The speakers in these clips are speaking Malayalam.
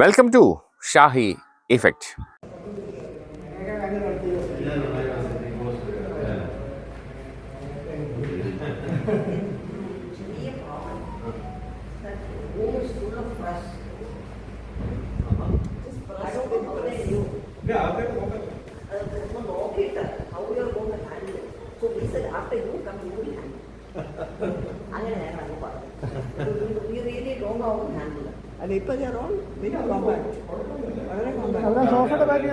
Welcome to Shahi effect. സോഫയുടെ ബാക്കി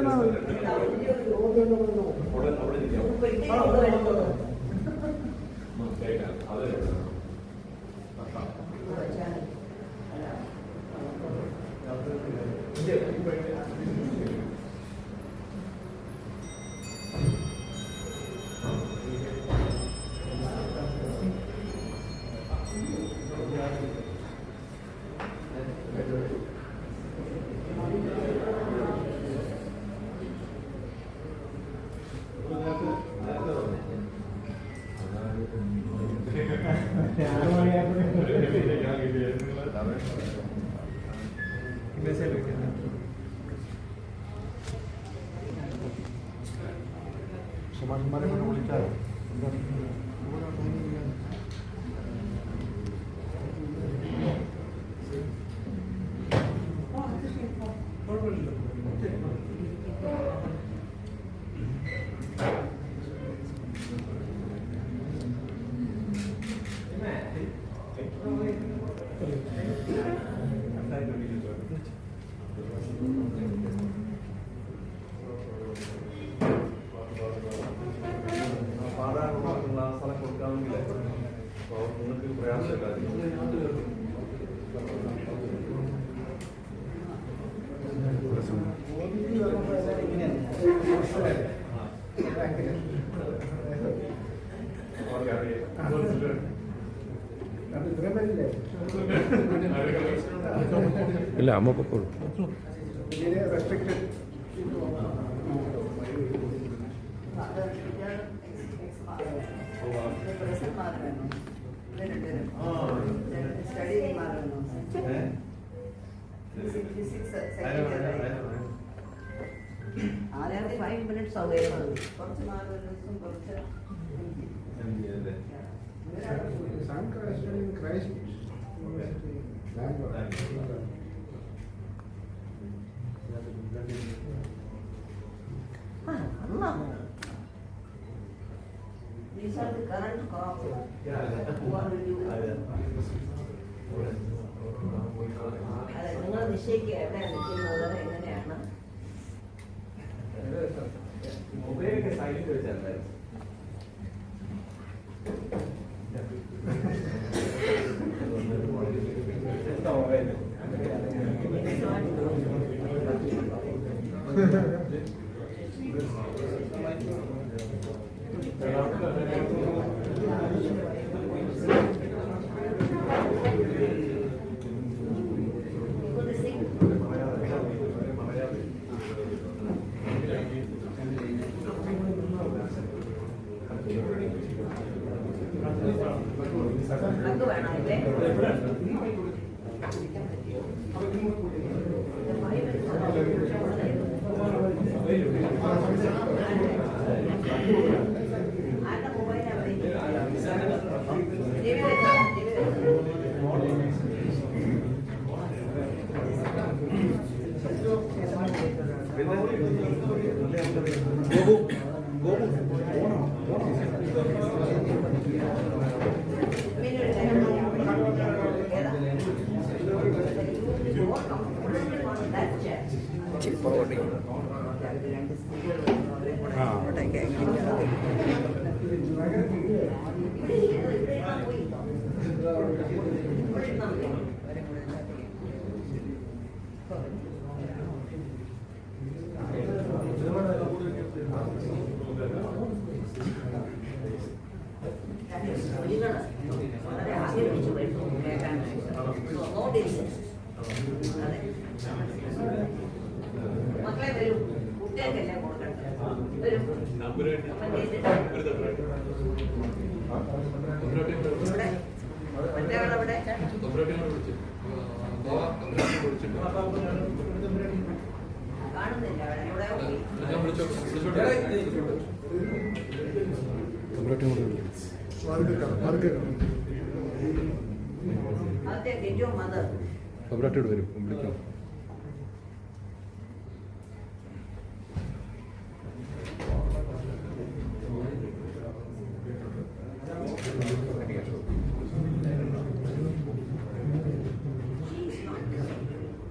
സുമാഷന്മാരെ കൊണ്ട് വിളിക്കാറ്. സ്ഥലം കൊടുക്കാമെങ്കിൽ നിങ്ങൾക്ക് പ്രയാസമില്ല. ഇല്ല, അമ്മ പൊക്കോളൂ. ആദ്യത്തെ 5 minutes സൗകര്യമാണ്. കുറച്ച് മാർഗം കുറച്ച് These are the current crops. നിങ്ങൾ നിശ്ചയിക്കുക എവിടെയാണ് നിൽക്കുന്നത്, എങ്ങനെയാണ്. മൊബൈലൊക്കെ സൈലന്റ് വെച്ചല്ലേ മക്കളെ വരും, കുട്ടികൾക്കെല്ലാം കൊടുക്കട്ടെ. വരും. ഇവിടെ മറ്റേ അവിടെ കാണുന്നില്ല അവിടെ പോയി. അകത്തേക്ക് ഏറ്റവും മദർ അവരാട്ടോട് വരും വിളിക്കാം.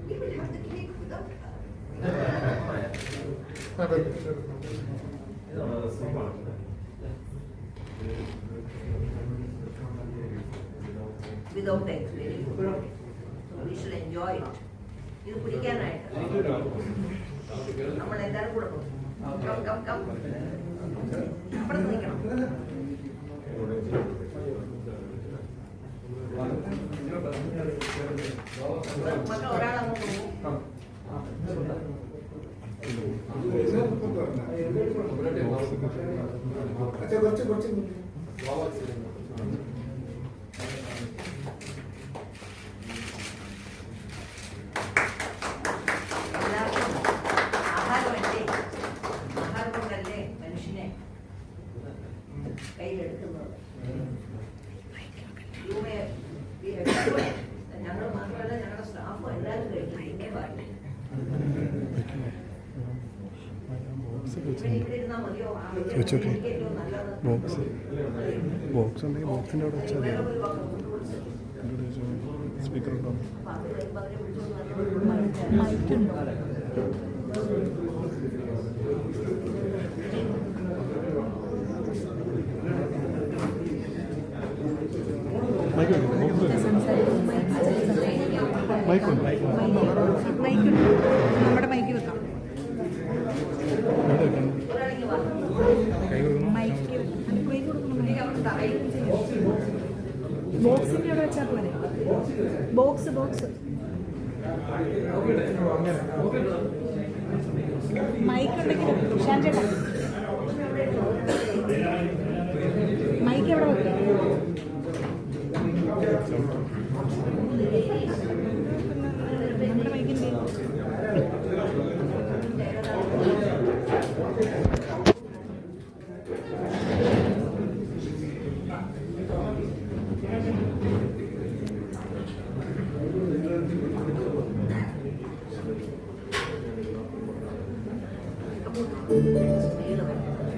You will have the cake without her. Without eggs, very good. So we should enjoy it. ഇത് പിടിക്കാനായിട്ട് നമ്മൾ എല്ലാവരും കൂടെ പോകും. അവിടെ നിൽക്കണം. മക്കൾ ഒരാളങ്ങോട്ട് പോകും. എല്ലാവർക്കും ആഹാരമല്ലേ, ആഹാരം കൊണ്ടല്ലേ മനുഷ്യനെ കയ്യിലെടുക്കുന്നത്. ഞങ്ങൾ മാത്രമല്ല, ഞങ്ങളുടെ സ്റ്റാഫും എല്ലാവരും കഴിക്കും. ഇങ്ങനെ പാടില്ല. ഇവിടെ ഇരുന്നാൽ മതിയോ? എനിക്ക് ഏറ്റവും നല്ലത് ബോക്സ് ഉണ്ടെങ്കിൽ ബോക്സിൻ്റെ അവിടെ വെച്ചാൽ വേറെ ഒരു വാക്ക് വിളിച്ചു. സ്പീക്കർ ഉണ്ടാവും. മൈക്കുണ്ട്, നമ്മുടെ മൈക്ക് വെക്കാം. മൈക്ക് ബോക്സിന്റെ അവിടെ വെച്ചാൽ പോലെ. ബോക്സ് മൈക്ക് ഉണ്ടെങ്കിൽ ഷാൻ ചേട്ടാ മൈക്ക് എവിടെ വെക്കാം? നമ്മുടെ മൈക്കിൻ്റെ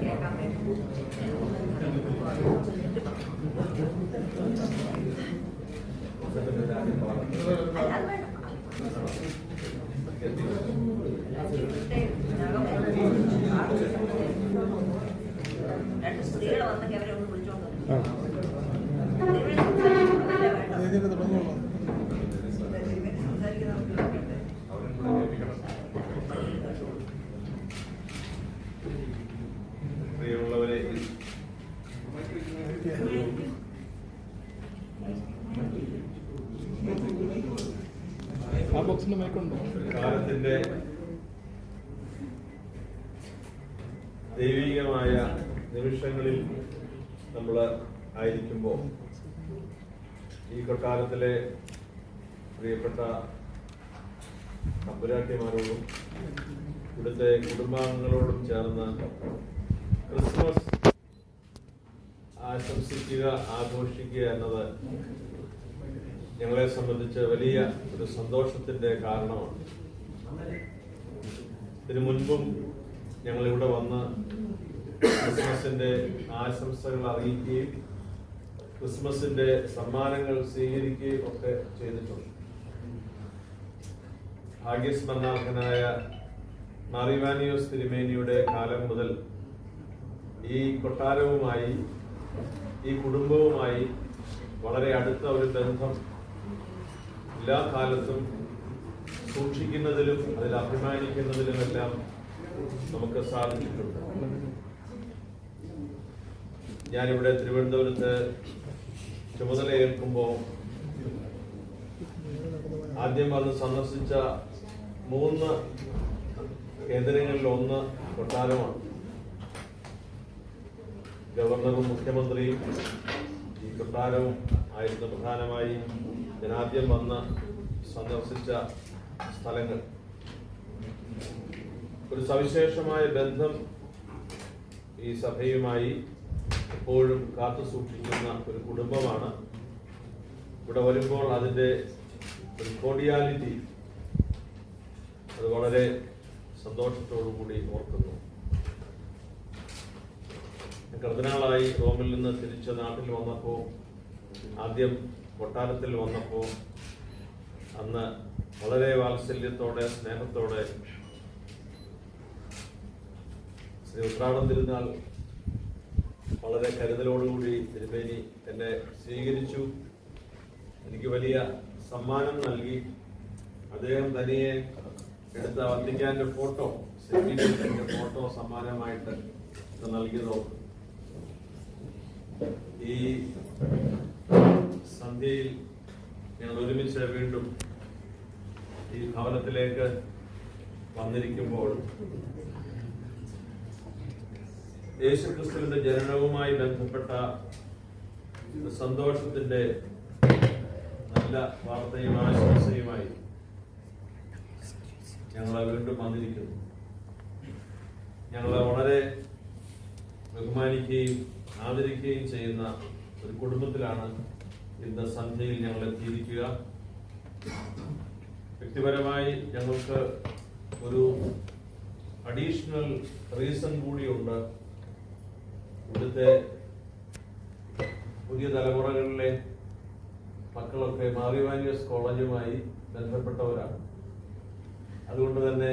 കേൾക്കാൻ വേണ്ടി രണ്ട് സ്ത്രീകൾ വന്നെങ്കിൽ അവരെ ഒന്ന് വിളിച്ചോണ്ട് പ്രിയമുള്ളവരെ, ആ ബോക്സിൻ്റെ മൈക്കുണ്ടോ? കാലത്തിന്റെ ദൈവികമായ നിമിഷങ്ങളിൽ നമ്മൾ ആയിരിക്കുമ്പോൾ ഈ കൊട്ടാരത്തിലെ പ്രിയപ്പെട്ട തമ്പുരാട്ടിമാരോടും ഇവിടുത്തെ കുടുംബാംഗങ്ങളോടും ചേർന്ന് ക്രിസ്മസ് ആശംസിക്കുക, ആഘോഷിക്കുക എന്നത് ഞങ്ങളെ സംബന്ധിച്ച് വലിയ ഒരു സന്തോഷത്തിന്റെ കാരണമാണ്. ഇതിനു മുൻപും ഞങ്ങളിവിടെ വന്ന് ക്രിസ്മസിന്റെ ആശംസകൾ അറിയിക്കുകയും ക്രിസ്മസിന്റെ സമ്മാനങ്ങൾ സ്വീകരിക്കുകയും ഒക്കെ ചെയ്തിട്ടുണ്ട്. ഭാഗ്യസ്മരണാർഹനായ മാറിവാനിയോസ് തിരുമേനിയുടെ കാലം മുതൽ ഈ കൊട്ടാരവുമായി, ഈ കുടുംബവുമായി വളരെ അടുത്ത ഒരു ബന്ധം എല്ലാ കാലത്തും സൂക്ഷിക്കുന്നതിലും അതിൽ അഭിമാനിക്കുന്നതിലുമെല്ലാം നമുക്ക് സാധിച്ചിട്ടുണ്ട്. ഞാനിവിടെ തിരുവനന്തപുരത്ത് ചുമതലയേൽക്കുമ്പോൾ ആദ്യം വന്ന് സന്ദർശിച്ച 3 കേന്ദ്രങ്ങളിൽ ഒന്ന് കൊട്ടാരമാണ്. ഗവർണറും മുഖ്യമന്ത്രിയും ഈ കൊട്ടാരവും ആയിരുന്നു പ്രധാനമായി ഞാൻ ആദ്യം വന്ന് സന്ദർശിച്ച സ്ഥലങ്ങൾ. ഒരു സവിശേഷമായ ബന്ധം ഈ സഭയുമായി എപ്പോഴും കാത്തു സൂക്ഷിക്കുന്ന ഒരു കുടുംബമാണ്. ഇവിടെ വരുമ്പോൾ അതിൻ്റെ ഒരു കോർഡിയാലിറ്റി അത് വളരെ സന്തോഷത്തോടു കൂടി ഓർക്കുന്നു. കർദിനാളായി റോമിൽ നിന്ന് തിരിച്ച് നാട്ടിൽ വന്നപ്പോൾ, ആദ്യം കൊട്ടാരത്തിൽ വന്നപ്പോൾ, അന്ന് വളരെ വാത്സല്യത്തോടെ സ്നേഹത്തോടെ ശ്രീ ഉത്രാടം തിരുനാൾ വളരെ കരുതലോടുകൂടി തിരുമേനി എന്നെ സ്വീകരിച്ചു. എനിക്ക് വലിയ സമ്മാനം നൽകി. അദ്ദേഹം തനിയെ എടുത്ത വത്തിക്കാന്റെ ഫോട്ടോ, സെന്റിമെന്റിന്റെ ഫോട്ടോ സമ്മാനമായിട്ട് നൽകിയതോ. ഈ സന്ധ്യയിൽ ഞങ്ങൾ ഒരുമിച്ച് വീണ്ടും ഈ ഭവനത്തിലേക്ക് വന്നിരിക്കുമ്പോൾ യേശുക്രിസ്തുവിന്റെ ജനനവുമായി ബന്ധപ്പെട്ട സന്തോഷത്തിന്റെ നല്ല വാർത്തയും ആശംസയുമായി ഞങ്ങളെ വീണ്ടും വന്നിരിക്കുന്നു. ഞങ്ങളെ വളരെ ബഹുമാനിക്കുകയും ആദരിക്കുകയും ചെയ്യുന്ന ഒരു കുടുംബത്തിലാണ് ഇന്ന് സന്ധ്യയിൽ ഞങ്ങൾ എത്തിയിരിക്കുക. വ്യക്തിപരമായി ഞങ്ങൾക്ക് ഒരു അഡീഷണൽ റീസൺ കൂടിയുണ്ട്. ഇവിടുത്തെ പുതിയ തലമുറകളിലെ മക്കളൊക്കെ മാറിവാനിയസ് കോളേജുമായി ബന്ധപ്പെട്ടവരാണ്. അതുകൊണ്ട് തന്നെ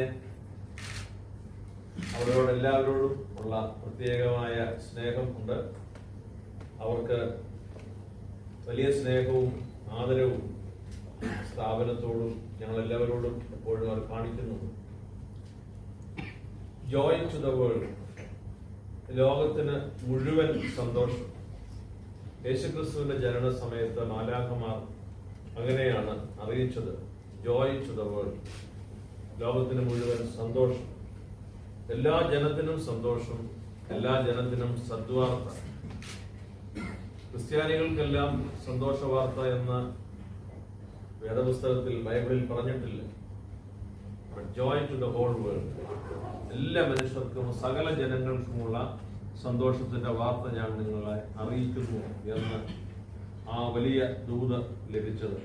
അവരോട് എല്ലാവരോടും ഉള്ള പ്രത്യേകമായ സ്നേഹം ഉണ്ട്. അവർക്ക് വലിയ സ്നേഹവും ആദരവും സ്ഥാപനത്തോടും ഞങ്ങളെല്ലാവരോടും എപ്പോഴും അവർ കാണിക്കുന്നു. ജോയ് ടു ദ വേൾഡ്, ലോകത്തിന് മുഴുവൻ സന്തോഷം. യേശുക്രിസ്തുവിന്റെ ജനന സമയത്ത് മാലാഖമാർ അങ്ങനെയാണ് അറിയിച്ചത്. ജോയ് ടു ദ വേൾഡ്, ലോകത്തിന് മുഴുവൻ സന്തോഷം. എല്ലാ ജനത്തിനും സന്തോഷം, എല്ലാ ജനത്തിനും സദ്വാർത്ത. ക്രിസ്ത്യാനികൾക്കെല്ലാം സന്തോഷ വാർത്ത എന്ന് വേദപുസ്തകത്തിൽ ബൈബിളിൽ പറഞ്ഞിട്ടില്ല. Joy to the whole world, എല്ലാ മനുഷ്യർക്കും സകല ജനങ്ങൾക്കുമുള്ള സന്തോഷത്തിന്റെ വാർത്ത ഞാൻ നിങ്ങളെ അറിയിക്കുന്നു എന്ന് ആ വലിയ ദൂത് ലഭിച്ചത്.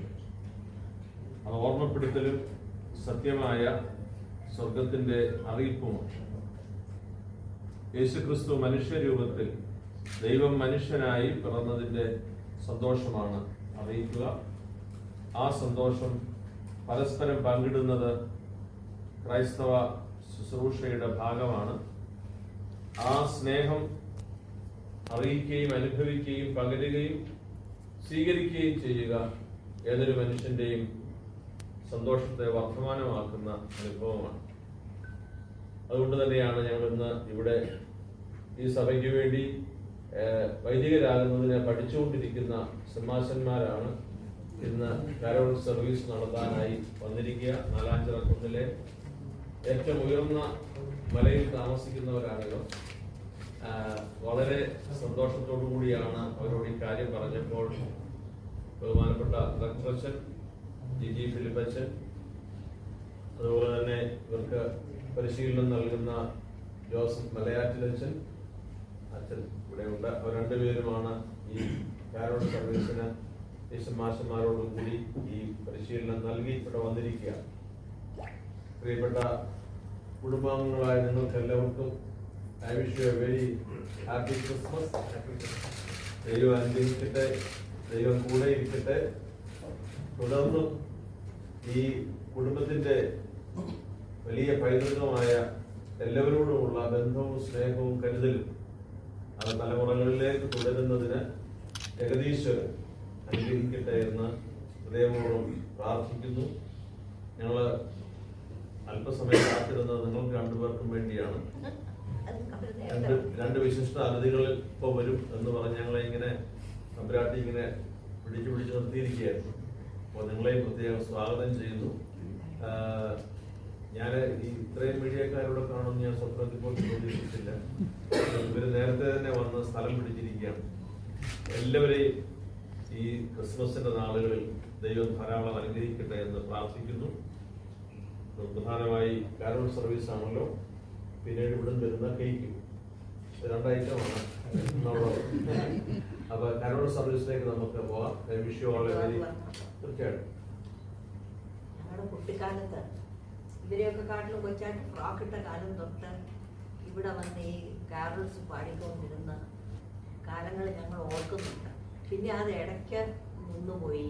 അത് ഓർമ്മപ്പെടുത്തലും സത്യമായ സ്വർഗത്തിന്റെ അറിയിപ്പുമാണ്. യേശുക്രിസ്തു മനുഷ്യരൂപത്തിൽ ദൈവം മനുഷ്യനായി പിറന്നതിന്റെ സന്തോഷമാണ് അറിയിക്കുക. ആ സന്തോഷം പരസ്പരം പങ്കിടുന്നത് ക്രൈസ്തവ ശുശ്രൂഷയുടെ ഭാഗമാണ്. ആ സ്നേഹം അറിയിക്കുകയും അനുഭവിക്കുകയും പകരുകയും സ്വീകരിക്കുകയും ചെയ്യുക ഏതൊരു മനുഷ്യന്റെയും സന്തോഷത്തെ വർദ്ധമാനമാക്കുന്ന അനുഭവമാണ്. അതുകൊണ്ട് തന്നെയാണ് ഞങ്ങൾ ഇന്ന് ഇവിടെ ഈ സഭയ്ക്ക് വേണ്ടി വൈദികരാകുന്നതിനെ പഠിച്ചുകൊണ്ടിരിക്കുന്ന സിംഹാസന്മാരാണ് ഇന്ന് കാരോൾ സർവീസ് നടത്താനായി വന്നിരിക്കുക. നാലാഞ്ചിറക്കുന്നിലെ ഏറ്റവും ഉയർന്ന മലയിൽ താമസിക്കുന്നവരാണല്ലോ. വളരെ സന്തോഷത്തോടു കൂടിയാണ് അവരോട് ഈ കാര്യം പറഞ്ഞപ്പോൾ ബഹുമാനപ്പെട്ട ഡോക്ടർ ജി ഫിലിപ്പച്ചൻ, അതുപോലെ തന്നെ ഇവർക്ക് പരിശീലനം നൽകുന്ന ജോസഫ് മലയാറ്റിലച്ചൻ അച്ഛൻ ഇവിടെയുണ്ട്. അവർ രണ്ടുപേരുമാണ് ഈ കാരോൾ സർവീസിന് യേശുമാശന്മാരോടും കൂടി ഈ പരിശീലനം നൽകി ഇവിടെ വന്നിരിക്കുക. പ്രിയപ്പെട്ട കുടുംബാംഗങ്ങളായ നിങ്ങൾക്ക് എല്ലാവർക്കും I wish you A very happy Christmas. ദൈവം അനുഗ്രഹിക്കട്ടെ, ദൈവം കൂടെ ഇരിക്കട്ടെ. തുടർന്നും ഈ കുടുംബത്തിന്റെ വലിയ പൈതൃകമായ എല്ലാവരോടുമുള്ള ബന്ധവും സ്നേഹവും കരുതലും അത് തലമുറകളിലേക്ക് തുടരുന്നതിന് ജഗദീശ്വരൻ അനുഗ്രഹിക്കട്ടെ എന്ന് ഹൃദയപൂർവ്വം പ്രാർത്ഥിക്കുന്നു. ഞങ്ങൾ അല്പസമയം കാത്തിരുന്നത് നിങ്ങൾക്ക് രണ്ടുപേർക്കും വേണ്ടിയാണ്. രണ്ട് വിശിഷ്ട അതിഥികൾ ഇപ്പോൾ വരും എന്ന് പറഞ്ഞ് ഞങ്ങളെ ഇങ്ങനെ തമ്പുരാട്ടി ഇങ്ങനെ പിടിച്ചു നിർത്തിയിരിക്കുകയായിരുന്നു. അപ്പോൾ നിങ്ങളെയും പ്രത്യേകം സ്വാഗതം ചെയ്യുന്നു. ഞാൻ ഈ ഇത്രയും മീഡിയക്കാരോട് കാണുമെന്ന് ഞാൻ സ്വപ്നത്തിൽ പോലും പ്രതീക്ഷിച്ചില്ല. ഇവര് നേരത്തെ തന്നെ വന്ന് സ്ഥലം പിടിച്ചിരിക്കുകയാണ്. എല്ലാവരെയും ഈ ക്രിസ്മസിന്റെ നാളുകളിൽ ദൈവം ധാരാളം അനുഗ്രഹിക്കട്ടെ എന്ന് പ്രാർത്ഥിക്കുന്നു. പ്രധാനമായി കാരോൾ സർവീസ് ആണല്ലോ, പിന്നീട് ഇവിടെ വരുന്ന കേക്ക്, രണ്ടൈറ്റമാണ് എന്നുള്ളത്. അപ്പൊ കാരോൾ സർവീസിലേക്ക് നമുക്ക് പോവാം. വിഷു ഓൾ തീർച്ചയായിട്ടും. ഞങ്ങളുടെ കുട്ടിക്കാലത്ത് ഇവരെയൊക്കെ കാട്ടിലും കൊച്ചായിട്ട് ഫ്രോക്കിട്ട കാലം തൊട്ട് ഇവിടെ വന്ന് ഈ കാരൽസ് പാടിക്കൊണ്ടിരുന്ന കാലങ്ങൾ ഞങ്ങൾ ഓർക്കുന്നുണ്ട്. പിന്നെ അത് ഇടയ്ക്ക് നിന്നുപോയി.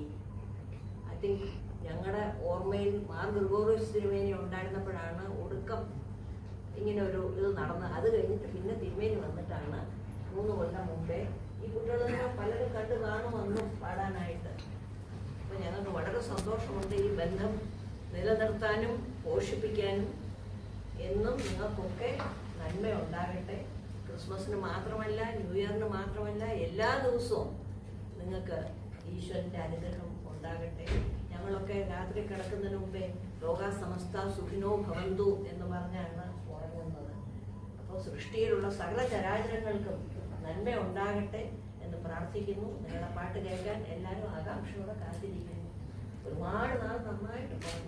ഐ തിങ്ക് ഞങ്ങളുടെ ഓർമ്മയിൽ മാർ ഗ്രിഗോറിയോസ് തിരുമേനി ഉണ്ടായിരുന്നപ്പോഴാണ് ഒടുക്കം ഇങ്ങനെ ഒരു ഇത് നടന്നത്. അത് കഴിഞ്ഞിട്ട് പിന്നെ തിരുമേനി വന്നിട്ടാണ് 3 കൊല്ലം മുമ്പേ ഈ കുട്ടികളെ പലരും കണ്ടു കാണുമെന്നും പാടാനായിട്ട്. അപ്പോൾ ഞങ്ങൾക്ക് വളരെ സന്തോഷമുണ്ട് ഈ ബന്ധം നിലനിർത്താനും പോഷിപ്പിക്കാനും. എന്നും നിങ്ങൾക്കൊക്കെ നന്മ ഉണ്ടാകട്ടെ. ക്രിസ്മസിന് മാത്രമല്ല, ന്യൂ ഇയറിന് മാത്രമല്ല, എല്ലാ ദിവസവും നിങ്ങൾക്ക് ഈശ്വരൻ്റെ അനുഗ്രഹം ഉണ്ടാകട്ടെ. ഞങ്ങളൊക്കെ രാത്രി കിടക്കുന്നതിന് മുമ്പേ ലോകാ സമസ്ത സുഖിനോ ഭവന്തു എന്ന് പറഞ്ഞാണ് ഉറങ്ങുന്നത്. അപ്പോൾ സൃഷ്ടിയിലുള്ള സകല ചരാചരങ്ങൾക്കും നന്മ ഉണ്ടാകട്ടെ എന്ന് പ്രാർത്ഥിക്കുന്നു. നിങ്ങളുടെ പാട്ട് കേൾക്കാൻ എല്ലാവരും ആകാംക്ഷയോടെ കാത്തിരിക്കുന്നു. ഒരുപാട് നാൾ നന്നായിട്ട് പാടും.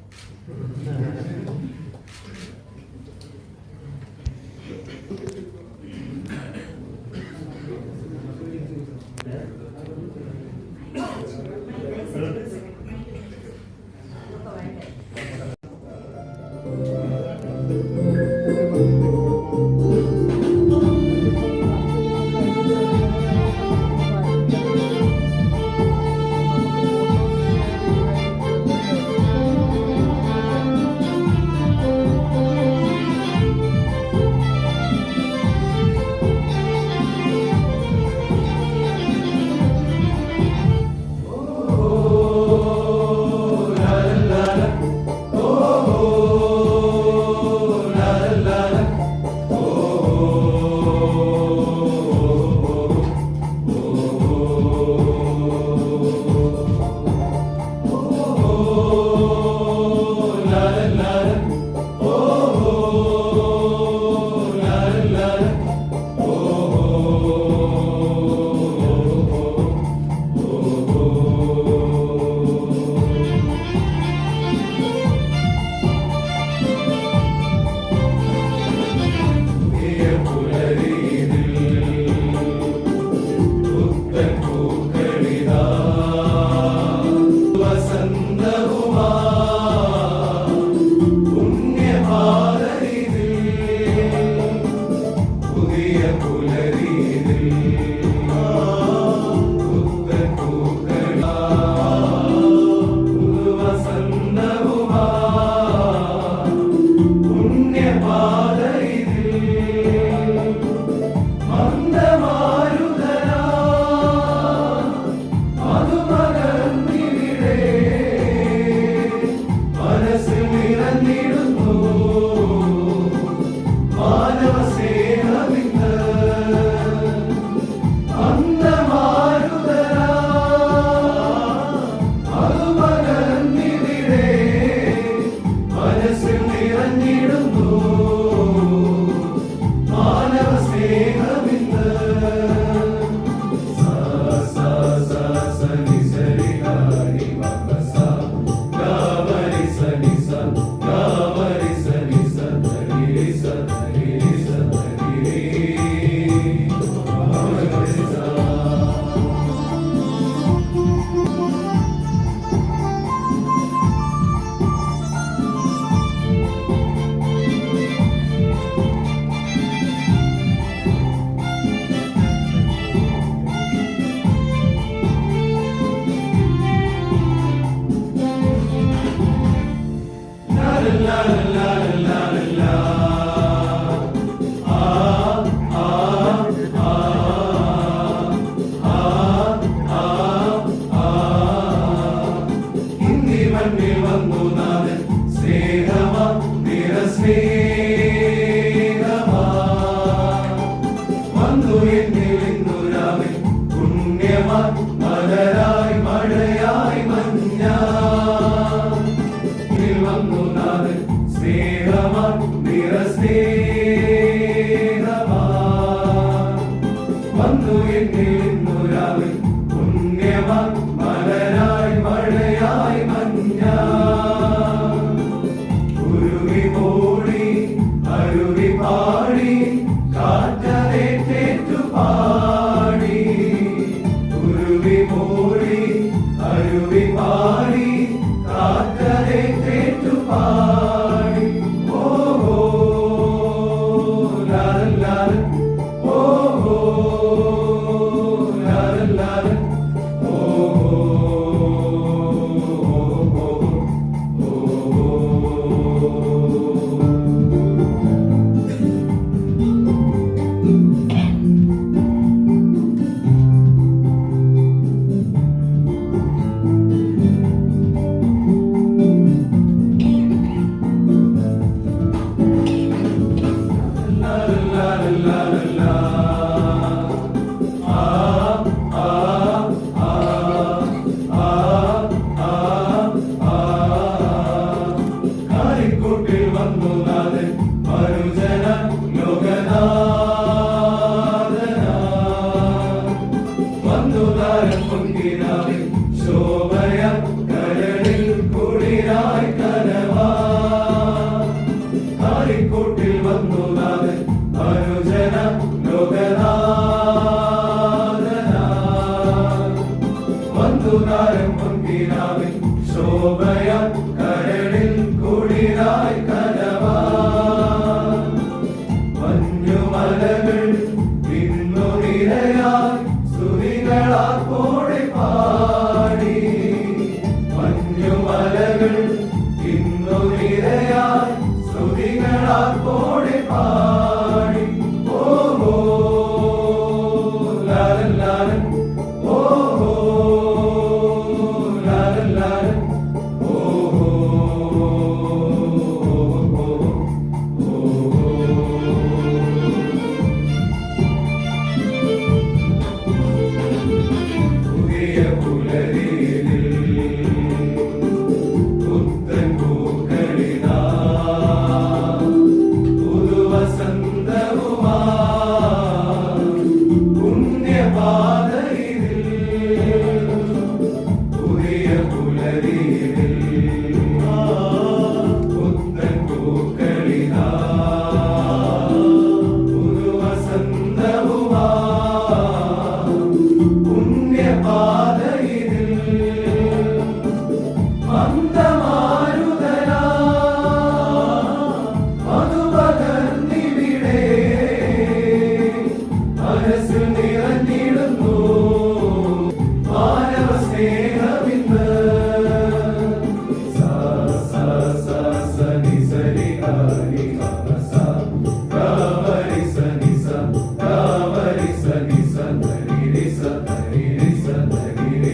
Guru അരുവി പാടി കാറ്റേറ്റു പാടി ഉരുവി മൂടി അരുവി പാടി കാറ്റേറ്റു പാടി ഓഹോ ലാല ലാല ഓഹോ ലാല ലാല കാലിക്കൂട്ടിൽ വന്നു നാഥൻ മനുജന ലോകനാഥന വന്നു താരം പൊങ്കിനാവിൽ ശോഭയ കരളിൽ കുളിരായി കനവാ കാലിക്കൂട്ടിൽ വന്നു നാഥൻ മനുജന ലോകനാഥന വന്നു താരം പൊങ്കിനാവിൽ ശോഭയ കരളിൽ കുളിരായി കനവാ മഞ്ഞുമലകൾ ഇന്നു നിരയായി സ്തുതികളാർപ്പോടെ പാടി മഞ്ഞുമലകൾ ഇന്നു നിരയായി സ്തുതികളാർപ്പോടെ പാടി ഓഹോ ലാലൻ ലാലൻ ഓഹോ ലാലൻ ലാലൻ പുതിയ പുലരിയിൽ പുത്തൻ പൂക്കളിതാ പുതുവസന്തവുമാ പുണ്യപാതയിൽ പുതിയ പുലരിയിൽ പുത്തൻ പൂക്കളിതാ പുതുവസന്തവുമാ പുണ്യപാതയിൽ മന്ദമാരുതരാ മധുപകർന്നിവിടെ മനസ്സിൽ നിറഞ്ഞിടുന്നു മാനവ സ്നേഹമിന്ന് സനി സരി ഹരി സ ഗരി സനി സ ഗരി സനി സ ധരി സ ധരി സ ധരി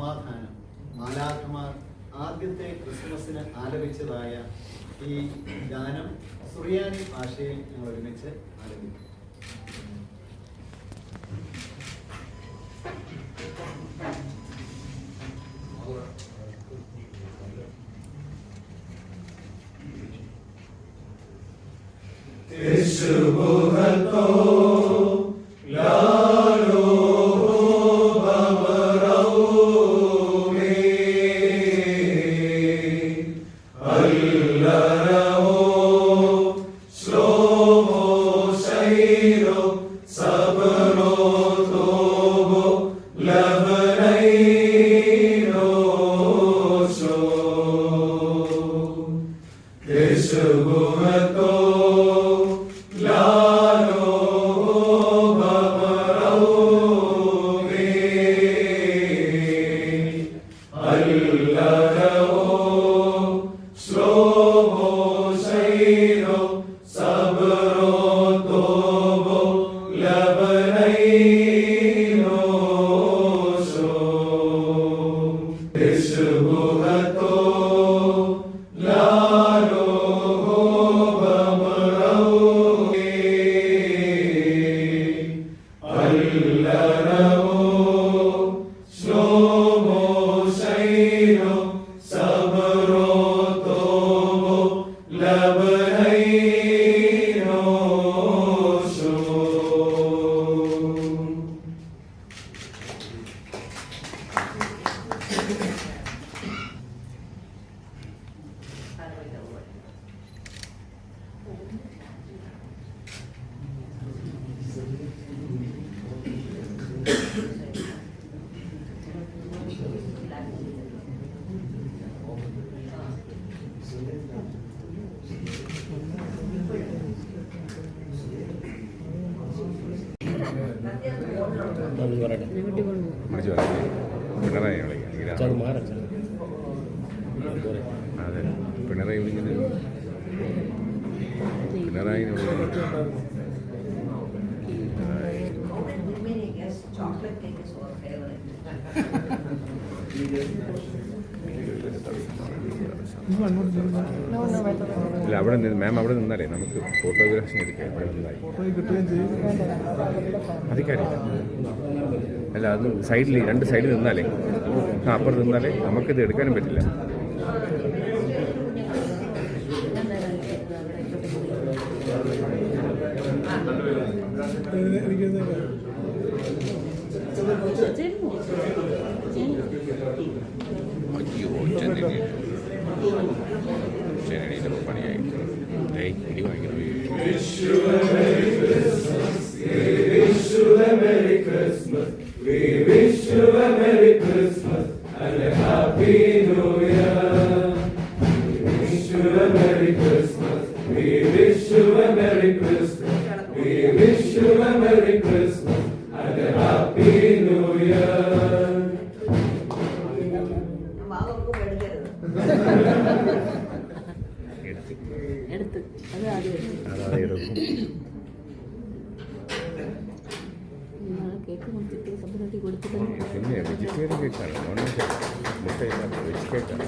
സമാധാനം മാലാഖമാർ ആദ്യത്തെ ക്രിസ്മസിന് ആലപിച്ചതായ ഈ ഗാനം സുറിയാനി ഭാഷയിൽ ഞങ്ങൾ ഒരുമിച്ച് ആലപിക്കും. വിളിച്ചു പറയാം പിണറായി വിളിക്കാം അതെ പിണറായി വിളിക്കുന്നത് Pinarayi chocolate cake is our favorite. ഇല്ല അവിടെ നിന്ന് മാം അവിടെ നിന്നാലേ നമുക്ക് ഫോട്ടോഗ്രാഫി എടുക്കാം അവിടെ നിന്നായി അതിക്കാര്യം അല്ല അത് സൈഡിൽ രണ്ട് സൈഡിൽ നിന്നാലേ അപ്പുറത്ത് നിന്നാലേ നമുക്കിത് എടുക്കാനും പറ്റില്ല. അയ്യോ ചെന്നൈയിലൊക്കെ പണിയായി ഇടി വാങ്ങിക്കണം. We wish you a Merry Christmas and a Happy New Year. We wish you a Merry Christmas. We wish you a Merry Christmas. We wish you a Merry Christmas and a Happy New Year. എടുത്ത് അത് കേക്ക് കൊടുത്തിട്ട് സബ്ബിനാട്ടി കൊടുത്തിട്ട് പിന്നെ വെജിറ്റേറിയൻ കേക്കാണ്, നോൺ വെജ് മുട്ടയില്ലാത്ത വെജ് കേക്കാണ്.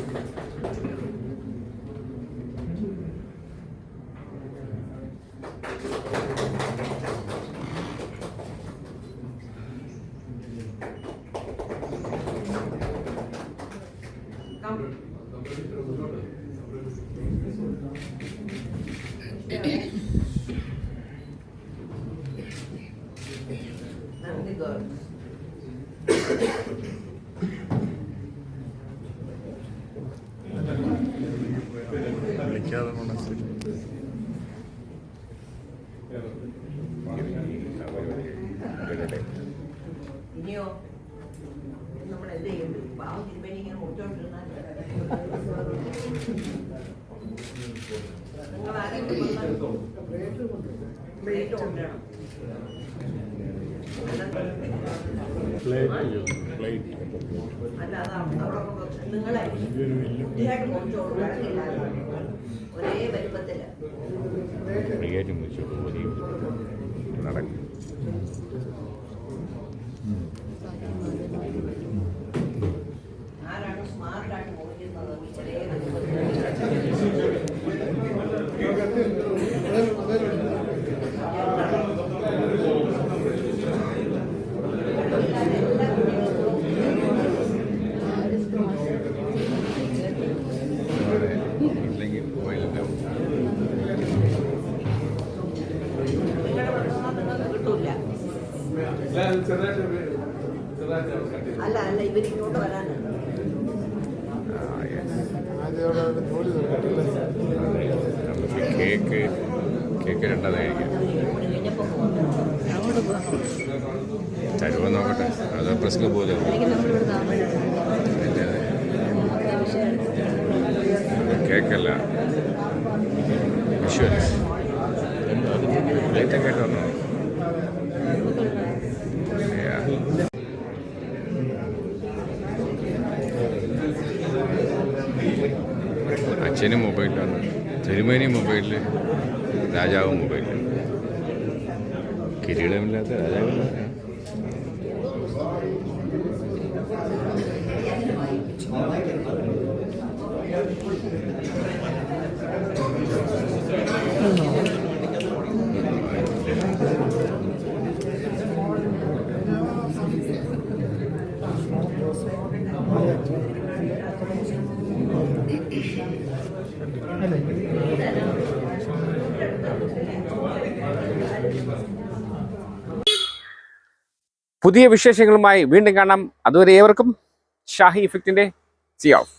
ഇനിയോ നമ്മൾ എന്ത് ചെയ്യുന്നു? പാവം തിരുമേനി ഇങ്ങനെ മുറിച്ചോണ്ടിരുന്നാൽ നിങ്ങൾ ആരെങ്കിലും പ്ലേറ്റ് കൊണ്ടുവരണം. അല്ല അതാണ് അവിടെ നിങ്ങളെ വൃത്തിയായിട്ട് മുറിച്ചോളൂ, കിടക്കില്ലാതെ ഒരേ വലുപ്പത്തില് നടക്കും. അല്ല അല്ല ഇവർ ഇങ്ങോട്ട് വരാനുണ്ട്. കേക്ക് കേക്ക് രണ്ടാമത് കഴിക്കാം. കഴിഞ്ഞപ്പോൾ പോകുന്നു. അങ്ങോട്ട് പോകാം. തരുമോ നോക്കട്ടെ. അത് പ്രശ്നം പോലെ അല്ലെങ്കിൽ നമ്മളിവിടെ താമസം കേക്കല്ല വിഷ്വൽസ് ലൈറ്റൊക്കെ ആയിട്ട് വന്നോ. അച്ഛനും മൊബൈലിലാണ്, തിരുമേനിയും മൊബൈലിൽ, രാജാവും മൊബൈലിൽ. കിരീടമില്ലാത്ത രാജാവില്ല. പുതിയ വിശേഷങ്ങളുമായി വീണ്ടും കാണാം. അതുവരെ ഏവർക്കും ഷാഹി ഇഫക്റ്റിന്റെ സി ഓഫ്.